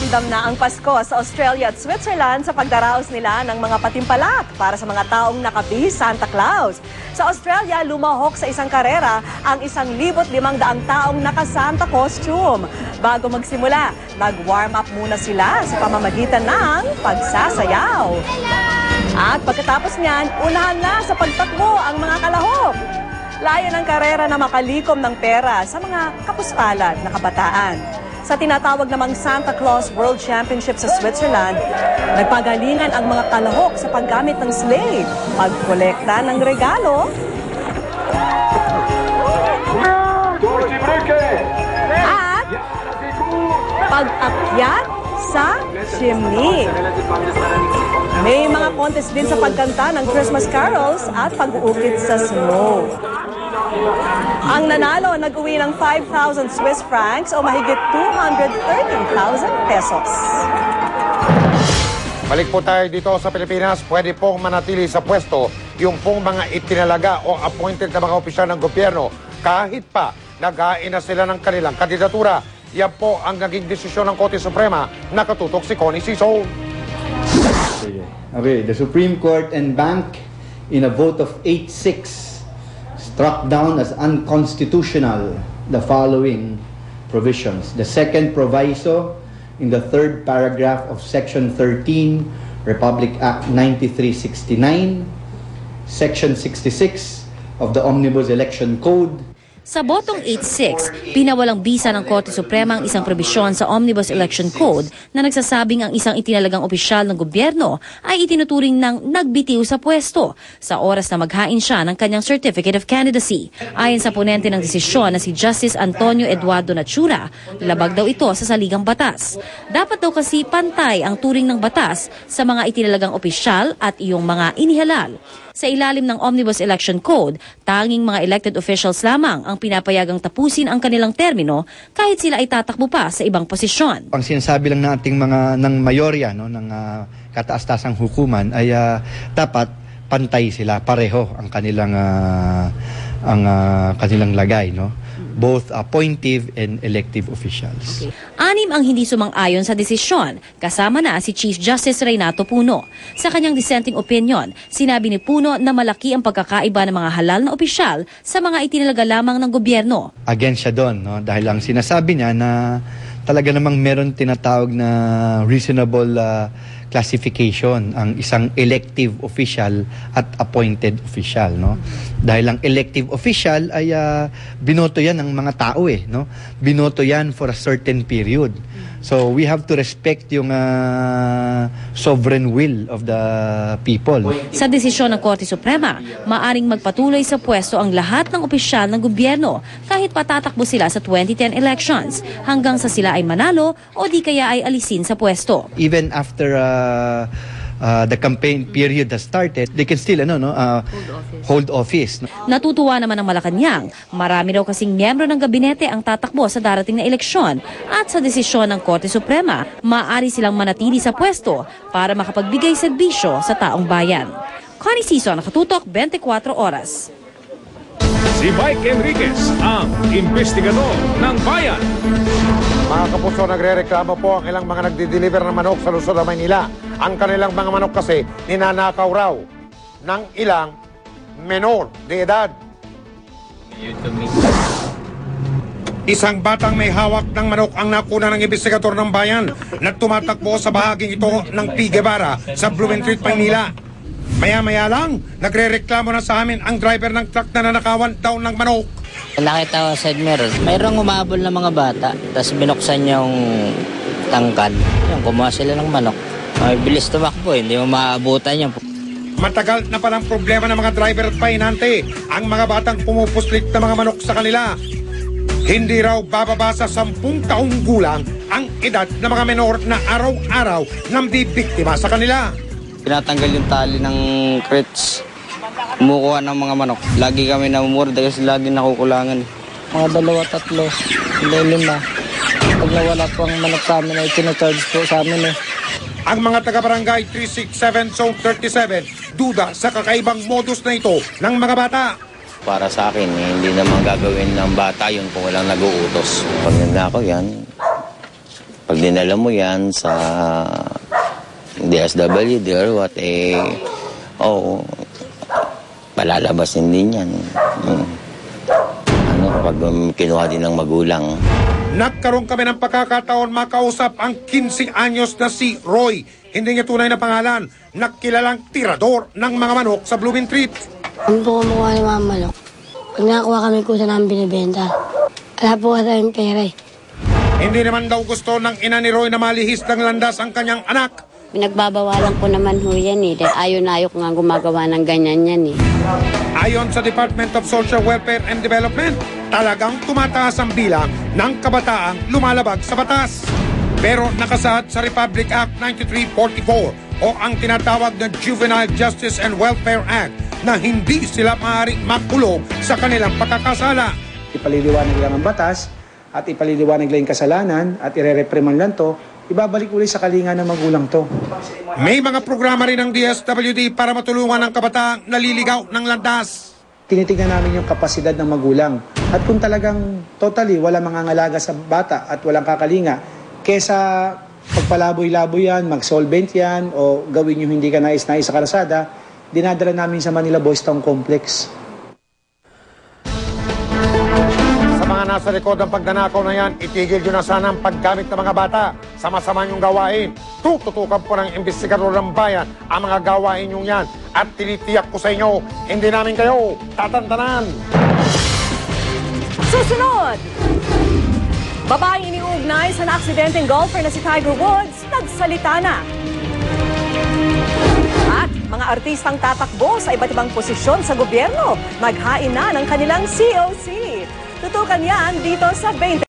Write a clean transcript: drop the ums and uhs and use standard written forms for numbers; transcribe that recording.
Ramdam na ang Pasko sa Australia at Switzerland sa pagdaraos nila ng mga patimpalak para sa mga taong nakabihis Santa Claus. Sa Australia, lumahok sa isang karera ang 1,500 taong naka-Santa costume. Bago magsimula, nag-warm up muna sila sa pamamagitan ng pagsasayaw. At pagkatapos niyan, unahan na sa pagtakbo ang mga kalahok. Layo ng karera na makalikom ng pera sa mga kapuspalad na kabataan. Sa tinatawag namang Santa Claus World Championship sa Switzerland, nagpagalingan ang mga kalahok sa paggamit ng sleigh, pagkolekta ng regalo, at pag-akyat sa chimney. May mga contest din sa pagkanta ng Christmas carols at pag-uukit sa snow. Ang nanalo nag-uwi ng 5,000 Swiss francs o mahigit 213,000 pesos. Balik po tayo dito sa Pilipinas. Pwede pong manatili sa pwesto yung pong mga itinalaga o appointed na mga opisyal ng gobyerno kahit pa nag-ain na sila ng kanilang kandidatura. Yan po ang naging desisyon ng Korte Suprema. Nakatutok si Connie Siso. Okay, the Supreme Court and Bank in a vote of 8-6 struck down as unconstitutional the following provisions. The second proviso in the third paragraph of Section 13, Republic Act 9369, Section 66 of the Omnibus Election Code. Sa botong 8-6, pinawalang bisa ng Korte Suprema ang isang probisyon sa Omnibus Election Code na nagsasabing ang isang itinalagang opisyal ng gobyerno ay itinuturing ng nagbitiw sa pwesto sa oras na maghain siya ng kanyang Certificate of Candidacy. Ayon sa ponente ng desisyon na si Justice Antonio Eduardo Nachura, labag daw ito sa saligang batas. Dapat daw kasi pantay ang turing ng batas sa mga itinalagang opisyal at iyong mga inihalal. Sa ilalim ng Omnibus Election Code, tanging mga elected officials lamang ang pinapayagang tapusin ang kanilang termino kahit sila ay tatakbo pa sa ibang posisyon. Ang sinasabi lang nating mga ng mayorya, no, ng kataas-tasang hukuman ay dapat pantay sila, pareho ang kanilang kanilang lagay, no? Both appointive and elective officials. Okay. 6 ang hindi sumang-ayon sa desisyon, kasama na si Chief Justice Reynato Puno. Sa kanyang dissenting opinion, sinabi ni Puno na malaki ang pagkakaiba ng mga halal na opisyal sa mga itinalaga lamang ng gobyerno. Against siya doon, no? Dahil ang sinasabi niya na talaga namang meron tinatawag na reasonable classification ang isang elective official at appointed official, no? Dahil ang elective official ay binoto yan ng mga tao, no? Binoto yan for a certain period. So we have to respect yung sovereign will of the people. Sa desisyon ng Korte Suprema, maaring magpatuloy sa pwesto ang lahat ng opisyal ng gobyerno kahit patatakbo sila sa 2010 elections hanggang sa sila ay manalo o di kaya ay alisin sa pwesto. Even after the campaign period has started, they can still hold office. Natutuwa naman ang Malacanang. Marami raw kasing miyembro ng gabinete ang tatakbo sa darating na eleksyon at sa desisyon ng Korte Suprema, maaari silang manatili sa pwesto para makapagbigay serbisyo sa taong bayan. Connie Siso, nakatutok 24 oras. Si Mike Enriquez, ang investigador ng bayan. Mga kapuso, nagre-reklamo po ang ilang mga nagdi-deliver ng manok sa Luzon, Maynila. Ang kanilang mga manok kasi ninanakaw raw ng ilang menor de edad. Isang batang may hawak ng manok ang nakuna ng investigador ng bayan na tumatakbo sa bahaging ito ng P. Guevara sa Blumentritt, Maynila. Maya-maya lang, nagre-reklamo na sa amin ang driver ng truck na nanakawan daw ng manok. Nakita ko sa mirror, mayroong umabol na mga bata, tapos binuksan yung tangkad. Yung kumuha sila ng manok. May bilis tumakbo, hindi mo maabutan yan. Matagal na palang problema ng mga driver at pahinante ang mga batang pumupuslit na mga manok sa kanila. Hindi raw bababa sa 10 taong gulang ang edad ng mga menor na araw-araw nang bibiktima sa kanila. Tinatanggal yung tali ng crates, kumukuha ng mga manok. Lagi kami namumurda kasi lagi nakukulangan. Mga 2, 3, hindi 5. Pag nawala po ang manok sa amin ay tinacharge po sa amin eh. Ang mga taga-barangay 367 Zone 37 duda sa kakaibang modus na ito ng mga bata. Para sa akin, hindi naman gagawin ng bata yun kung walang nag-uutos. Pag nagnakaw yan, Pag dinala mo yan sa DSWD or what, palalabasin din yan. Pag kinuha din ng magulang. Nagkaroon kami ng pagkakataon makausap ang 15 anyos na si Roy. Hindi niya tunay na pangalan. Nakilalang tirador ng mga manok sa Blooming Treat. Kami po kumuha ng mga manok. Pag nakakuha kami kusa namin binibenta. Wala po kasi yung pera eh. Hindi naman daw gusto ng ina ni Roy na malihis ng landas ang kanyang anak. Pinagbabawalan ko naman ho yan eh. Dahil ayaw nga gumagawa ng ganyan yan eh. Ayon sa Department of Social Welfare and Development, talagang tumataas ang bilang ng kabataang lumalabag sa batas. Pero nakasaad sa Republic Act 9344 o ang tinatawag na Juvenile Justice and Welfare Act na hindi sila maaaring makulong sa kanilang pagkakasala. Ipaliliwanag lang ang batas at ipaliliwanag lang yung kasalanan at ire-repriman lang to, ibabalik ulit sa kalinga ng magulang to. May mga programa rin ng DSWD para matulungan ang kabataang naliligaw ng landas. Tinitignan namin yung kapasidad ng magulang. At kung talagang totally wala mangangalaga sa bata at walang kakalinga, kesa pagpalaboy-laboy yan, mag-solvent yan, o gawin yung hindi ka nais-nais sa kalsada, dinadala namin sa Manila Boys Town Complex. Mga nasa likod ng pagdanakaw na yan, itigil nyo na sana ang paggamit ng mga bata sa masama nyong gawain. Tututukan po ng investigador ng bayan ang mga gawain nyong yan. At tinitiyak ko sa inyo, hindi namin kayo tatantanan. Susunod! Babaeng iniugnay sa naaksidenteng golfer na si Tiger Woods, nagsalita na. At mga artistang tatakbo sa iba't ibang posisyon sa gobyerno, naghain na ng kanilang COC. Tutukan yan dito sa 20.